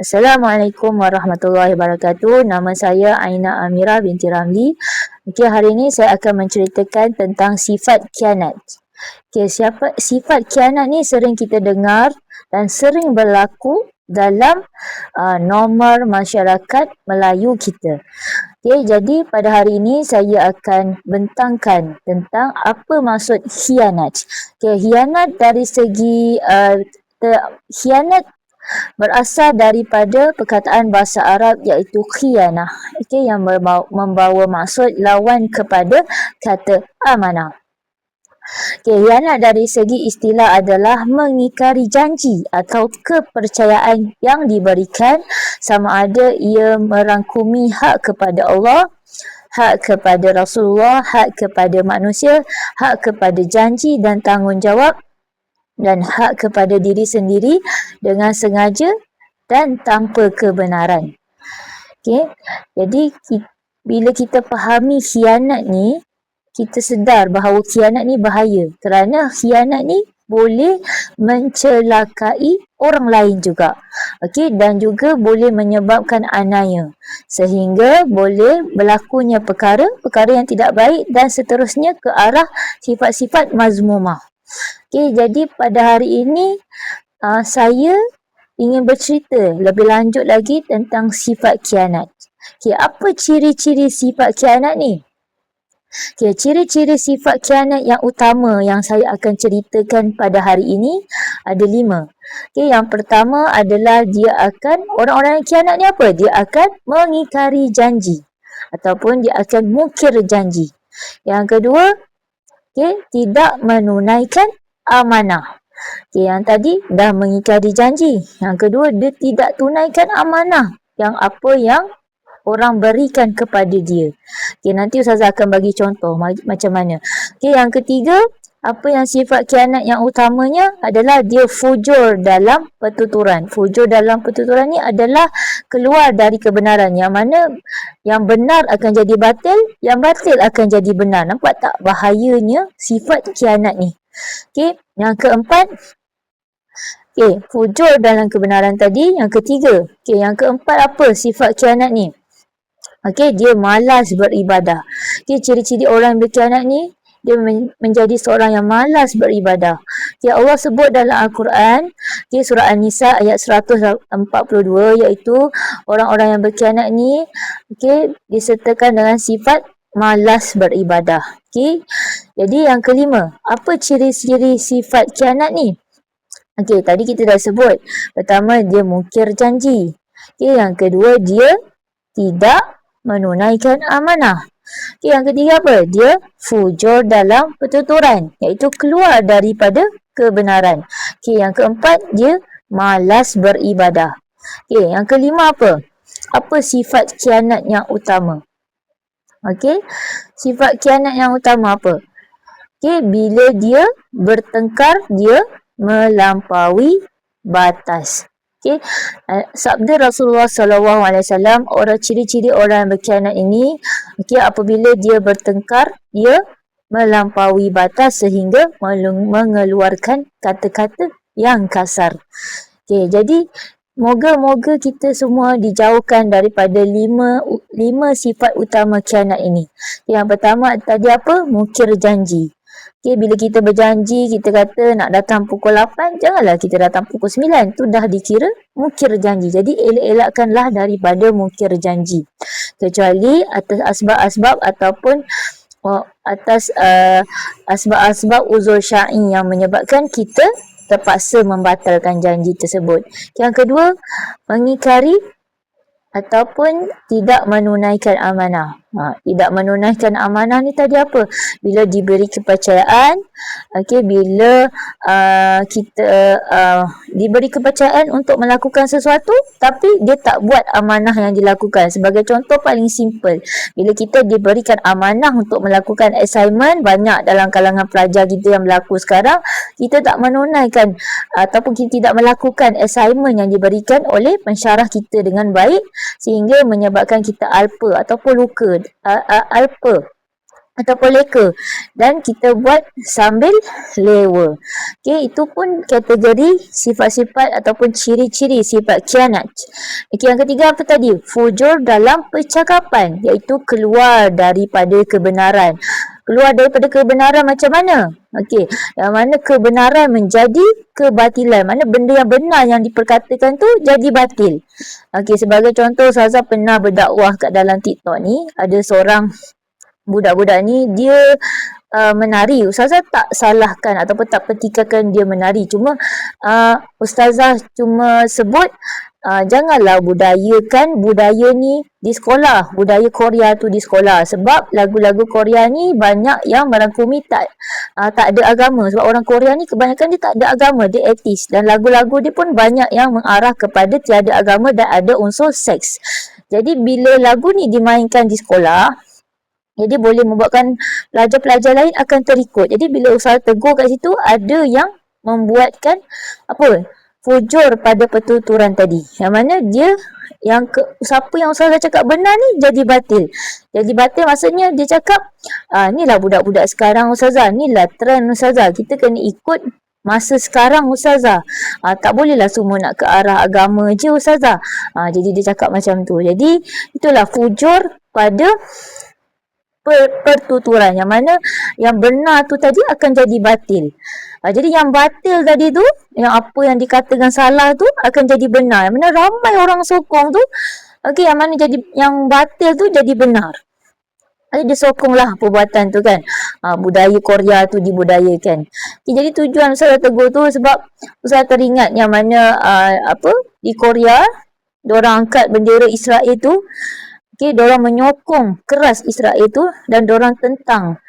Assalamualaikum warahmatullahi wabarakatuh. Nama saya Aina Amira binti Ramli. Okey, hari ini saya akan menceritakan tentang sifat khianat. Okey, sifat khianat ni sering kita dengar dan sering berlaku dalam norma masyarakat Melayu kita. Okey, jadi pada hari ini saya akan bentangkan tentang apa maksud khianat. Okey, khianat dari segi khianat berasal daripada perkataan bahasa Arab iaitu khianah, okey, yang membawa maksud lawan kepada kata amanah. Okey, khianat dari segi istilah adalah mengingkari janji atau kepercayaan yang diberikan, sama ada ia merangkumi hak kepada Allah, hak kepada Rasulullah, hak kepada manusia, hak kepada janji dan tanggungjawab, dan hak kepada diri sendiri dengan sengaja dan tanpa kebenaran. Okey, jadi bila kita fahami khianat ni, kita sedar bahawa khianat ni bahaya, kerana khianat ni boleh mencelakai orang lain juga. Okey, dan juga boleh menyebabkan aniaya, sehingga boleh berlakunya perkara yang tidak baik dan seterusnya ke arah sifat-sifat mazmumah. Okey, jadi pada hari ini saya ingin bercerita lebih lanjut lagi tentang sifat khianat. Okey, apa ciri-ciri sifat khianat ni? Okey, ciri-ciri sifat khianat yang utama yang saya akan ceritakan pada hari ini ada 5. Okey, yang pertama adalah orang-orang yang khianat ni apa? Dia akan mengingkari janji ataupun dia akan mungkir janji. Yang kedua, okey, tidak menunaikan amanah. Okey, yang tadi dah mengingkari janji. Yang kedua, dia tidak tunaikan amanah yang orang berikan kepada dia. Okey, nanti Ustazah akan bagi contoh macam mana. Okey, yang ketiga, apa yang sifat khianat yang utamanya adalah dia fujur dalam pertuturan. Fujur dalam pertuturan ni adalah keluar dari kebenaran, yang mana yang benar akan jadi batil, yang batil akan jadi benar. Nampak tak bahayanya sifat khianat ni? Okey, yang keempat, okey, fujur dalam kebenaran tadi. Yang ketiga, okey, yang keempat apa sifat khianat ni? Okey, dia malas beribadah. Okey, ciri-ciri orang berkhianat ni, dia menjadi seorang yang malas beribadah. Okay, Allah sebut dalam Al-Quran, okay, surah An-Nisa ayat 142, iaitu orang-orang yang berkhianat ni, okay, disertakan dengan sifat malas beribadah. Okay. Jadi yang kelima, apa ciri-ciri sifat khianat ni? Okay, tadi kita dah sebut. Pertama, dia mungkir janji. Okay, yang kedua, dia tidak menunaikan amanah. Okay, yang ketiga apa? Dia fujur dalam pertuturan, iaitu keluar daripada kebenaran. Okay, yang keempat, dia malas beribadah. Okay, yang kelima apa? Apa sifat khianat yang utama? Okay, sifat khianat yang utama apa? Okay, bila dia bertengkar, dia melampaui batas. Okay, sabda Rasulullah SAW, ciri-ciri orang yang berkhianat ini, okay, apabila dia bertengkar, dia melampaui batas sehingga mengeluarkan kata-kata yang kasar. Okay, jadi moga-moga kita semua dijauhkan daripada lima sifat utama khianat ini. Yang pertama tadi apa? Mungkir janji. Okay, bila kita berjanji, kita kata nak datang pukul 8, janganlah kita datang pukul 9. Itu dah dikira mungkir janji. Jadi elak-elakkanlah daripada mungkir janji. Kecuali atas asbab-asbab ataupun atas asbab-asbab uzur syar'i yang menyebabkan kita terpaksa membatalkan janji tersebut. Yang kedua, mengingkari ataupun tidak menunaikan amanah. Tidak menunaikan amanah ni tadi apa? Bila diberi kepercayaan, okey, bila kita diberi kepercayaan untuk melakukan sesuatu tapi dia tak buat amanah yang dilakukan. Sebagai contoh paling simple, bila kita diberikan amanah untuk melakukan assignment, banyak dalam kalangan pelajar kita yang berlaku sekarang, kita tak menunaikan ataupun kita tidak melakukan assignment yang diberikan oleh pensyarah kita dengan baik, sehingga menyebabkan kita alpa ataupun luka. Alpa ataupun leka, dan kita buat sambil lewa. Okey, itu pun kategori sifat-sifat ataupun ciri-ciri sifat khianat. Okey, yang ketiga apa tadi? Fujur dalam percakapan, iaitu keluar daripada kebenaran. Keluar daripada kebenaran macam mana? Okey, yang mana kebenaran menjadi kebatilan. Mana benda yang benar yang diperkatakan tu jadi batil. Okey, sebagai contoh, Ustazah pernah berdakwah kat dalam TikTok ni, ada seorang budak-budak ni dia menari. Ustazah tak salahkan ataupun tak pertikaikan dia menari. Cuma Ustazah cuma sebut janganlah budayakan budaya ni di sekolah, budaya Korea tu di sekolah, sebab lagu-lagu Korea ni banyak yang merangkumi tak ada agama, sebab orang Korea ni kebanyakan dia tak ada agama, dia ateis, dan lagu-lagu dia pun banyak yang mengarah kepada tiada agama dan ada unsur seks. Jadi bila lagu ni dimainkan di sekolah, jadi boleh membuatkan pelajar-pelajar lain akan terikut. Jadi bila usaha tegur kat situ, ada yang membuatkan fujur pada pertuturan tadi. Yang mana dia siapa yang usaha cakap benar ni jadi batil. Jadi batil maksudnya dia cakap inilah budak-budak sekarang Ustazah, inilah trend Ustazah, kita kena ikut masa sekarang Ustazah. Tak bolehlah semua nak ke arah agama je Ustazah. Jadi dia cakap macam tu. Jadi itulah fujur pada pertuturan, yang mana yang benar tu tadi akan jadi batil. Jadi yang batil tadi tu, yang apa yang dikatakan salah tu akan jadi benar. Yang mana ramai orang sokong tu, yang mana jadi yang batil tu jadi benar. Jadi dia sokonglah perbuatan tu kan. Budaya Korea tu dibudayakan. Jadi tujuan Ustazah tegur tu sebab Ustazah teringat yang mana di Korea diorang angkat bendera Israel tu. Diorang menyokong keras Israel tu dan diorang tentang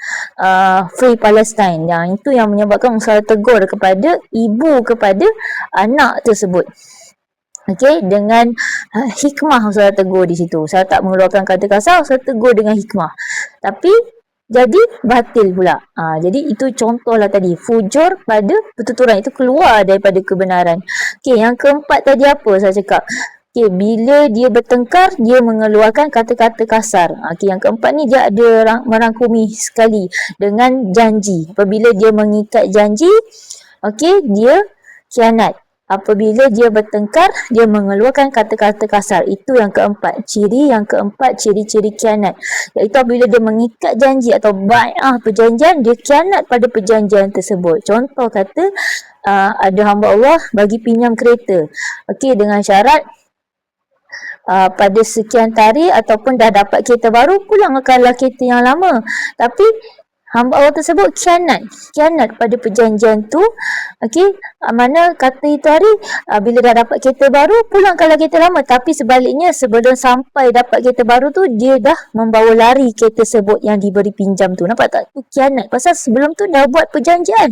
Free Palestine. Yang itu yang menyebabkan usaha tegur kepada ibu kepada anak tersebut. Dengan hikmah usaha tegur di situ. Saya tak mengeluarkan kata kasar, usaha tegur dengan hikmah. Tapi jadi batil pula. Jadi itu contohlah tadi, fujur pada pertuturan, itu keluar daripada kebenaran. Yang keempat tadi apa saya cakap? Bila dia bertengkar, dia mengeluarkan kata-kata kasar. Yang keempat ni dia ada merangkumi sekali dengan janji. Apabila dia mengikat janji, dia khianat. Apabila dia bertengkar, dia mengeluarkan kata-kata kasar. Itu yang keempat. Ciri yang keempat, ciri-ciri khianat. Iaitu apabila dia mengikat janji atau bai'ah perjanjian, dia khianat pada perjanjian tersebut. Contoh kata, ada hamba Allah bagi pinjam kereta. Dengan syarat pada sekian tarikh ataupun dah dapat kereta baru, pulangkanlah kereta yang lama. Tapi hamba Allah tersebut khianat pada perjanjian tu. Mana kata itu hari, bila dah dapat kereta baru, pulangkanlah kereta lama. Tapi sebaliknya, sebelum sampai dapat kereta baru tu, dia dah membawa lari kereta tersebut yang diberi pinjam tu. Nampak tak? Tu khianat. Pasal sebelum tu dah buat perjanjian,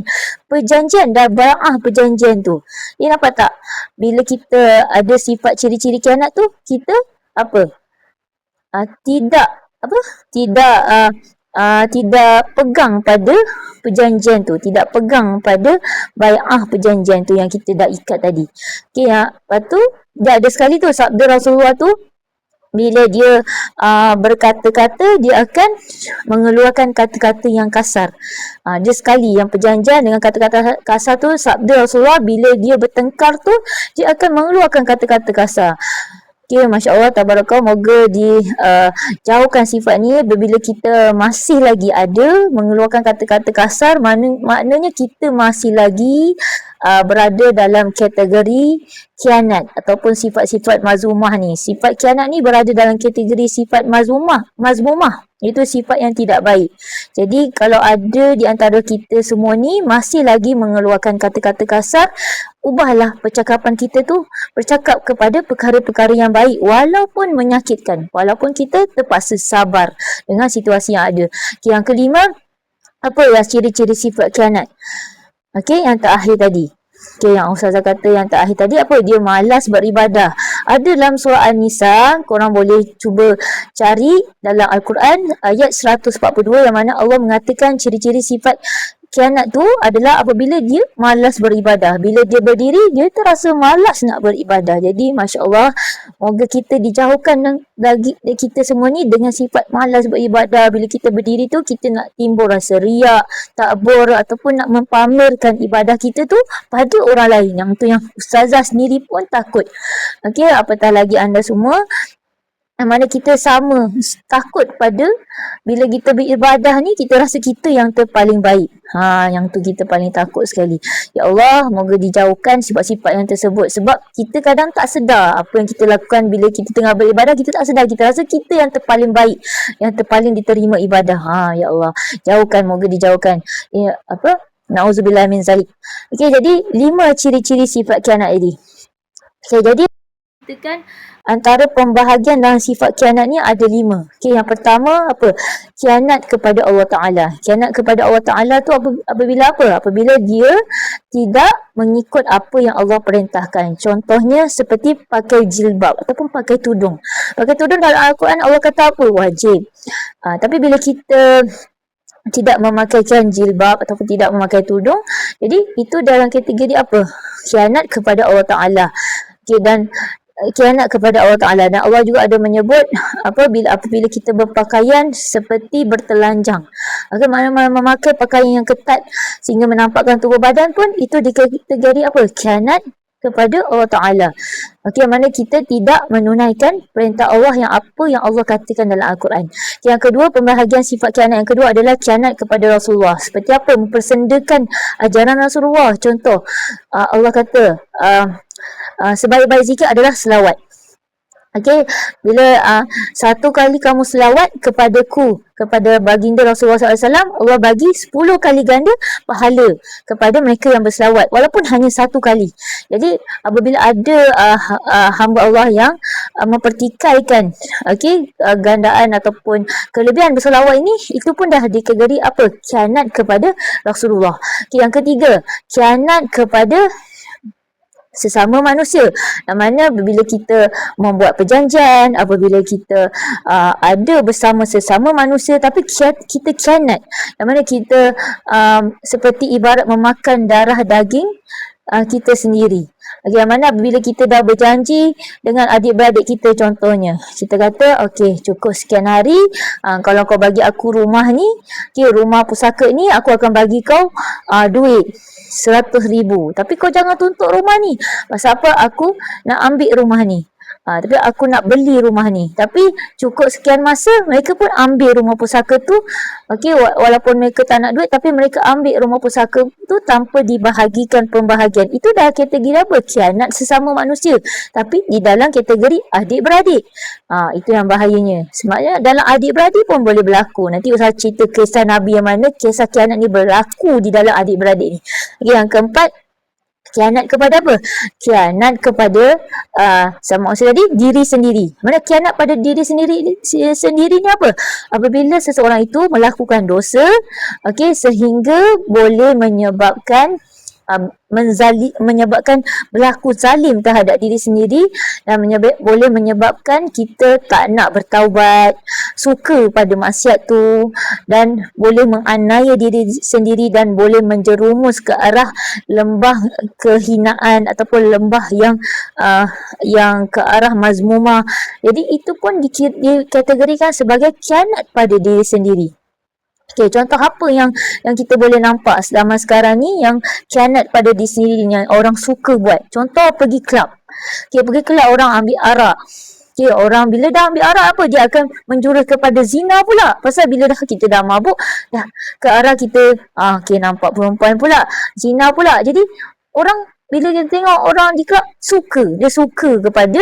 dah bai'ah perjanjian tu. Nampak tak? Bila kita ada sifat ciri-ciri khianat tu, kita tidak pegang pada perjanjian tu, tidak pegang pada bai'ah perjanjian tu yang kita dah ikat tadi. Lepas tu dia ada sekali tu sabda Rasulullah tu, bila dia berkata-kata, dia akan mengeluarkan kata-kata yang kasar. Dia sekali yang perjanjian dengan kata-kata kasar tu, sabda Rasulullah, bila dia bertengkar tu, dia akan mengeluarkan kata-kata kasar. Masya Allah, tabarakallah, moga dijauhkan sifat ni. Bila kita masih lagi ada mengeluarkan kata-kata kasar, maknanya kita masih lagi berada dalam kategori khianat ataupun sifat-sifat mazmumah ni. Sifat khianat ni berada dalam kategori sifat mazmumah. Itu sifat yang tidak baik. Jadi kalau ada di antara kita semua ni masih lagi mengeluarkan kata-kata kasar, ubahlah percakapan kita tu, bercakap kepada perkara-perkara yang baik walaupun menyakitkan, walaupun kita terpaksa sabar dengan situasi yang ada. Yang kelima, apa ya ciri-ciri sifat khianat? Yang terakhir tadi. Yang Ustazah kata yang terakhir tadi, apa? Dia malas beribadah Ada dalam surah An-Nisa, korang boleh cuba cari dalam Al-Quran ayat 142 yang mana Allah mengatakan ciri-ciri sifat khianat tu adalah apabila dia malas beribadah. Bila dia berdiri, dia terasa malas nak beribadah. Jadi, Masya Allah, moga kita dijauhkan dari kita semua ni dengan sifat malas beribadah. Bila kita berdiri tu, kita nak timbul rasa riak, takbur ataupun nak mempamerkan ibadah kita tu pada orang lain. Yang tu yang ustazah sendiri pun takut. Okey, apatah lagi anda semua. Yang mana kita sama takut pada bila kita beribadah ni, kita rasa kita yang terpaling baik. Yang tu kita paling takut sekali. Ya Allah, moga dijauhkan sifat-sifat yang tersebut. Sebab kita kadang tak sedar apa yang kita lakukan bila kita tengah beribadah, kita tak sedar. Kita rasa kita yang terpaling baik, yang terpaling diterima ibadah. Ya Allah, jauhkan, moga dijauhkan. Na'udzubillah min zalik. Okey, jadi 5 ciri-ciri sifat khianat ini. Okey, jadi kan antara pembahagian dalam sifat khianat ni ada 5. Okey, yang pertama apa? Khianat kepada Allah Ta'ala. Khianat kepada Allah Ta'ala tu apabila apa? Apabila dia tidak mengikut apa yang Allah perintahkan. Contohnya seperti pakai jilbab ataupun pakai tudung. Pakai tudung dalam Al-Quran Allah kata apa? Wajib. Tapi bila kita tidak memakaikan jilbab ataupun tidak memakai tudung, jadi itu dalam kategori apa? Khianat kepada Allah Ta'ala. Okay, dan khianat kepada Allah Ta'ala. Dan Allah juga ada menyebut apabila kita berpakaian seperti bertelanjang. Mana-mana memakai pakaian yang ketat sehingga menampakkan tubuh badan pun itu dikategori apa? Khianat kepada Allah Ta'ala. Okey, mana kita tidak menunaikan perintah Allah yang apa yang Allah katakan dalam Al-Quran. Yang kedua, pembahagian sifat khianat yang kedua adalah khianat kepada Rasulullah. Seperti apa? Mempersendakan ajaran Rasulullah. Contoh, Allah kata sebaik-baik zikir adalah selawat. Okey, bila satu kali kamu selawat kepadaku, kepada baginda Rasulullah SAW, Allah bagi 10 kali ganda pahala kepada mereka yang berselawat, walaupun hanya satu kali. Jadi apabila ada hamba Allah yang mempertikaikan gandaan ataupun kelebihan berselawat ini, itu pun dah dikategori apa? Khianat kepada Rasulullah. Okay, yang ketiga, khianat kepada sesama manusia. Yang mana apabila kita membuat perjanjian, apabila kita ada bersama sesama manusia tapi kita khianat. Yang mana kita seperti ibarat memakan darah daging kita sendiri. Yang mana apabila kita dah berjanji dengan adik-beradik kita, contohnya kita kata okey, cukup sekian hari, kalau kau bagi aku rumah ni, rumah pusaka ni, aku akan bagi kau duit 100,000. Tapi kau jangan tuntut rumah ni. Pasal apa? Aku nak ambil rumah ni. Tapi aku nak beli rumah ni. Tapi cukup sekian masa, mereka pun ambil rumah pusaka tu. Okey, walaupun mereka tak nak duit, tapi mereka ambil rumah pusaka tu tanpa dibahagikan pembahagian. Itu dah kategori apa? Khianat sesama manusia. Tapi di dalam kategori adik-beradik. Itu yang bahayanya. Sebenarnya dalam adik-beradik pun boleh berlaku. Nanti saya cerita kisah Nabi yang mana kisah khianat ni berlaku di dalam adik-beradik ni. Okey, yang keempat, khianat kepada apa? Khianat kepada sama maksud tadi, diri sendiri. Mana khianat pada diri sendiri ni apa? Apabila seseorang itu melakukan dosa, sehingga boleh menyebabkan menyebabkan berlaku zalim terhadap diri sendiri dan boleh menyebabkan kita tak nak bertaubat, suka pada maksiat tu, dan boleh menganiaya diri sendiri dan boleh menjerumus ke arah lembah kehinaan ataupun lembah yang ke arah mazmumah. Jadi itu pun dikategorikan sebagai khianat pada diri sendiri. Okey, contoh apa yang kita boleh nampak zaman sekarang ni yang khianat pada diri sendiri yang orang suka buat. Contoh pergi kelab. Okey, pergi kelab orang ambil arak. Okey, orang bila dah ambil arak apa, dia akan menjurus kepada zina pula. Pasal bila kita dah mabuk, dah ke arah kita nampak perempuan pula, zina pula. Jadi orang bila dia tengok orang di kelab, dia suka kepada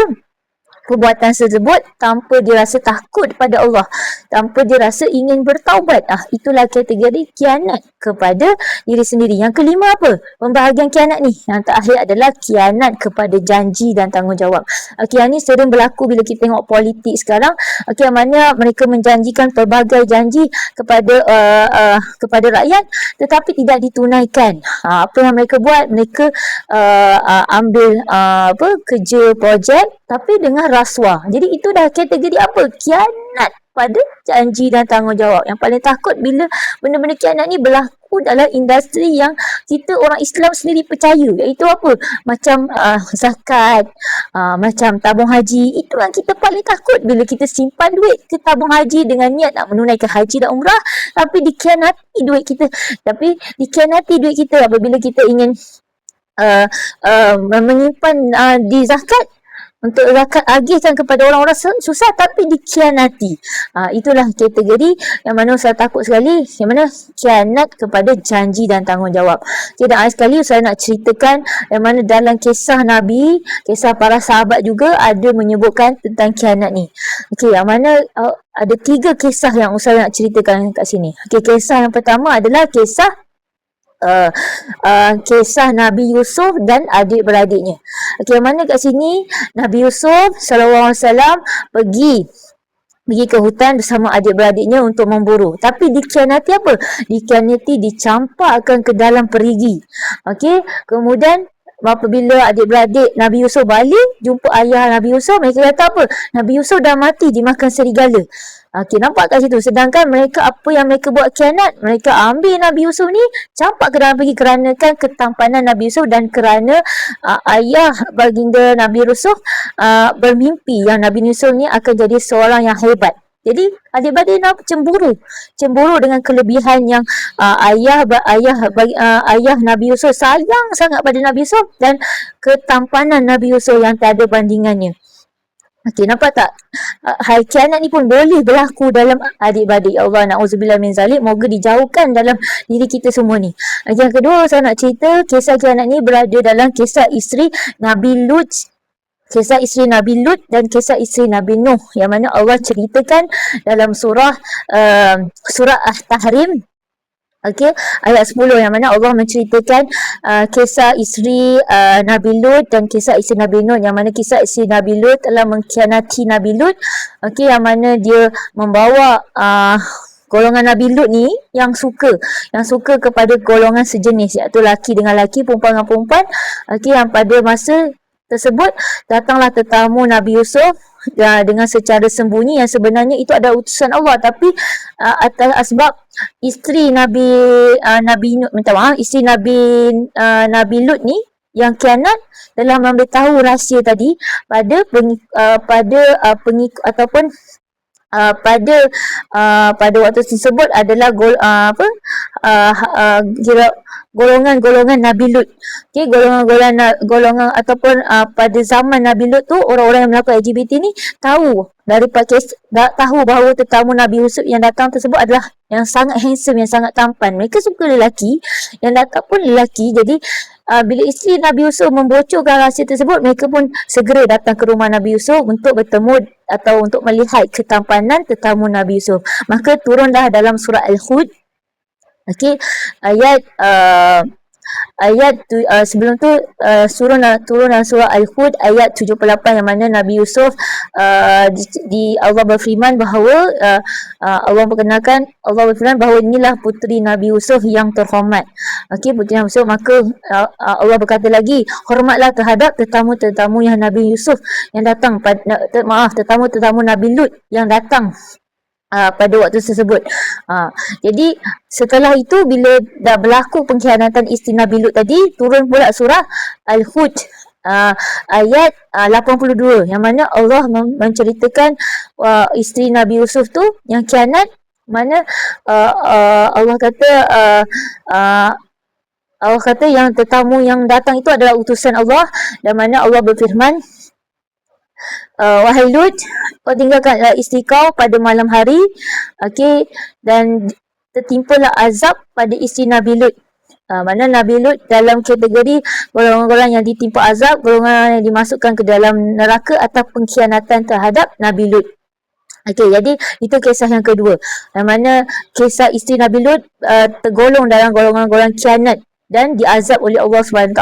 perbuatan tersebut tanpa dia rasa takut pada Allah, tanpa dia rasa ingin bertaubat. Itulah kategori khianat kepada diri sendiri. Yang kelima apa? Pembahagian khianat ni. Yang terakhir adalah khianat kepada janji dan tanggungjawab. Yang ni sering berlaku bila kita tengok politik sekarang. Yang mana mereka menjanjikan pelbagai janji kepada rakyat tetapi tidak ditunaikan. Apa yang mereka buat? Mereka ambil kerja projek tapi dengan rasuah. Jadi itu dah kategori apa? Khianat pada janji dan tanggungjawab. Yang paling takut bila benda-benda khianat ni berlaku dalam industri yang kita orang Islam sendiri percaya, iaitu apa? Macam zakat, macam tabung haji. Itu yang kita paling takut bila kita simpan duit ke tabung haji dengan niat nak menunaikan haji dan umrah, tapi dikhianati duit kita. Tapi dikhianati duit kita apabila kita ingin menyimpan di zakat, untuk zakat agihkan kepada orang-orang susah, tapi dikhianati. Itulah kategori yang mana saya takut sekali, yang mana khianat kepada janji dan tanggungjawab. Okay, dan sekali saya nak ceritakan yang mana dalam kisah Nabi, kisah para sahabat juga ada menyebutkan tentang khianat ni. Okay, yang mana ada 3 kisah yang saya nak ceritakan kat sini. Okay, kisah yang pertama adalah kisah kisah Nabi Yusuf dan adik-beradiknya. Okey, mana kat sini Nabi Yusuf SAW pergi ke hutan bersama adik-beradiknya untuk memburu. Tapi dikhianati apa? Dikhianati, dicampakkan ke dalam perigi. Okey, kemudian apabila adik-beradik Nabi Yusuf balik jumpa ayah Nabi Yusuf, mereka kata apa? Nabi Yusuf dah mati dimakan serigala. Okey, nampak kat situ. Sedangkan mereka, apa yang mereka buat khianat? Mereka ambil Nabi Yusuf ni, campak ke dalam pergi kerana kan ketampanan Nabi Yusuf dan kerana ayah baginda Nabi Yusuf bermimpi yang Nabi Yusuf ni akan jadi seorang yang hebat. Jadi adik-beradik cemburu dengan kelebihan yang ayah Nabi Yusuf sayang sangat pada Nabi Yusuf dan ketampanan Nabi Yusuf yang tak ada bandingannya. Okey, nampak tak? Hal khianat ni pun boleh berlaku dalam adik-beradik. Ya Allah, na'udzubillah min zalik. Moga dijauhkan dalam diri kita semua ni. Yang kedua, saya nak cerita kisah khianat ni berada dalam kisah isteri Nabi Lut. Kisah isteri Nabi Lut dan kisah isteri Nabi Nuh, yang mana Allah ceritakan dalam surah At-Tahrim. Okey, ayat 10, yang mana Allah menceritakan kisah isteri Nabi Lut dan kisah isteri Nabi Nuh, yang mana kisah isteri Nabi Lut telah mengkhianati Nabi Lut. Okey, yang mana dia membawa golongan Nabi Lut ni yang suka kepada golongan sejenis, iaitu laki dengan laki, perempuan dengan perempuan. Okey, yang pada masa tersebut datanglah tetamu Nabi Yusuf dengan secara sembunyi, yang sebenarnya itu adalah utusan Allah, tapi atas sebab isteri Nabi Nabi Lut ni yang khianat dalam memberitahu rahsia tadi pada pengikut ataupun pada waktu tersebut adalah golongan Nabi Lut. Okey, golongan ataupun pada zaman Nabi Lut tu, orang-orang yang melakukan LGBT ni tahu bahawa tetamu Nabi Yusuf yang datang tersebut adalah yang sangat handsome, yang sangat tampan. Mereka suka lelaki, yang datang pun lelaki. Jadi bila isteri Nabi Yusuf membocorkan rahsia tersebut, mereka pun segera datang ke rumah Nabi Yusuf untuk bertemu atau untuk melihat ketampanan tetamu Nabi Yusuf. Maka turunlah dalam surah Al-Hud. Okey, sebelum tu turun dalam surah Al-Hud ayat 78, yang mana Nabi Yusuf Allah berfirman bahawa Allah berfirman bahawa inilah puteri Nabi Yusuf yang terhormat. Okey, puteri Nabi Yusuf. Maka Allah berkata lagi, hormatlah terhadap tetamu-tetamu yang Nabi Yusuf yang datang tetamu-tetamu Nabi Lut yang datang pada waktu tersebut. Jadi setelah itu, bila dah berlaku pengkhianatan isteri Nabi Lut tadi, turun pula surah Al-Hud ayat 82, yang mana Allah menceritakan isteri Nabi Yusuf tu yang khianat, mana Allah kata yang tetamu yang datang itu adalah utusan Allah, dan mana Allah berfirman, wahai Lut, kau tinggalkanlah isteri kau pada malam hari. Okey, dan tertimpalah azab pada isteri Nabi Lut. Mana Nabi Lut dalam kategori golongan-golongan yang ditimpa azab, golongan yang dimasukkan ke dalam neraka atas pengkhianatan terhadap Nabi Lut. Okey, jadi itu kisah yang kedua, yang mana kisah isteri Nabi Lut tergolong dalam golongan-golongan khianat dan diazab oleh Allah SWT.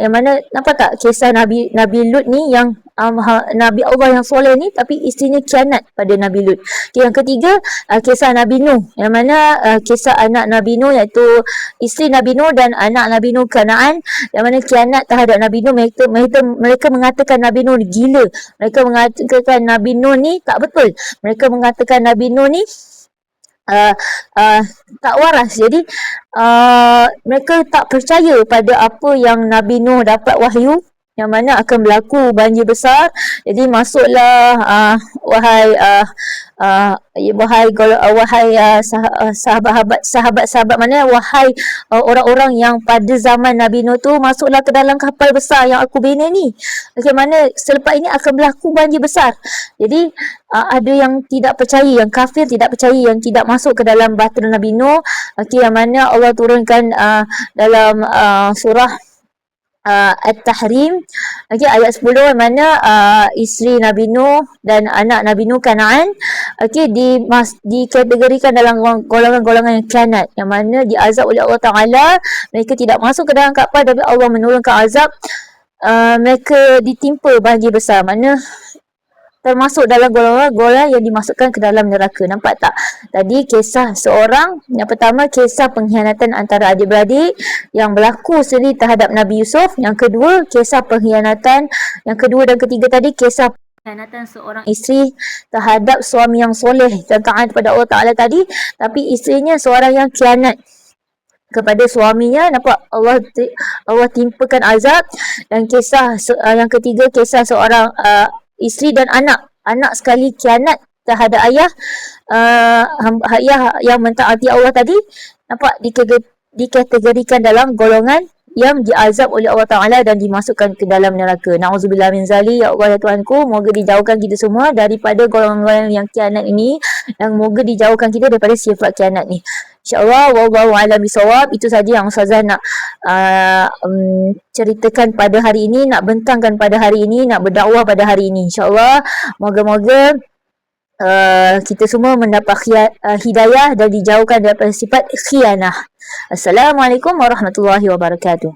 Yang mana nampak tak kisah Nabi Lut ni yang Nabi Allah yang soleh ni tapi isterinya khianat pada Nabi Lut. Yang ketiga kisah Nabi Nuh, yang mana kisah anak Nabi Nuh iaitu isteri Nabi Nuh dan anak Nabi Nuh Kanaan, yang mana khianat terhadap Nabi Nuh. Mereka mengatakan Nabi Nuh gila, mereka mengatakan Nabi Nuh ni tak betul, mereka mengatakan Nabi Nuh ni tak waras. Jadi mereka tak percaya pada apa yang Nabi Nuh dapat wahyu, yang mana akan berlaku banjir besar. Jadi masuklah wahai sahabat-sahabat mana, wahai orang-orang yang pada zaman Nabi Nuh tu, masuklah ke dalam kapal besar yang aku bina ni. Bagaimana selepas ini akan berlaku banjir besar. Jadi ada yang tidak percaya, yang kafir tidak percaya, yang tidak masuk ke dalam bahtera Nabi Nuh. Yang mana Allah turunkan dalam surah At-Tahrim, ayat 10, yang mana isteri Nabi Nuh dan anak Nabi Nuh Kanaan dikategorikan dalam golongan-golongan yang khianat, yang mana diazab oleh Allah Ta'ala. Mereka tidak masuk ke dalam kapal tapi Allah menurunkan azab. Mereka ditimpa banjir besar, mana termasuk dalam golongan yang dimasukkan ke dalam neraka. Nampak tak? Tadi kisah seorang, yang pertama kisah pengkhianatan antara adik-beradik yang berlaku sendiri terhadap Nabi Yusuf. Yang kedua kisah pengkhianatan, yang kedua dan ketiga tadi kisah pengkhianatan seorang isteri terhadap suami yang soleh dan taat kepada Allah Ta'ala tadi, tapi isterinya seorang yang khianat kepada suaminya. Nampak Allah timpakan azab. Dan kisah yang ketiga kisah seorang isteri dan anak sekali khianat terhadap ayah yang mentaati Allah tadi. Nampak dikategorikan dalam golongan yang diazab oleh Allah Ta'ala dan dimasukkan ke dalam neraka. Na'udzubillah min zalik. Ya Allah, ya Tuhanku, moga dijauhkan kita semua daripada golongan-golongan yang khianat ini, yang moga dijauhkan kita daripada sifat khianat ni. InsyaAllah, wallahu a'lam bisawab. Itu saja yang Ustazah nak ceritakan pada hari ini, nak bentangkan pada hari ini, nak berdakwah pada hari ini. InsyaAllah, moga-moga kita semua mendapat hidayah dan dijauhkan daripada sifat khianah. Assalamualaikum warahmatullahi wabarakatuh.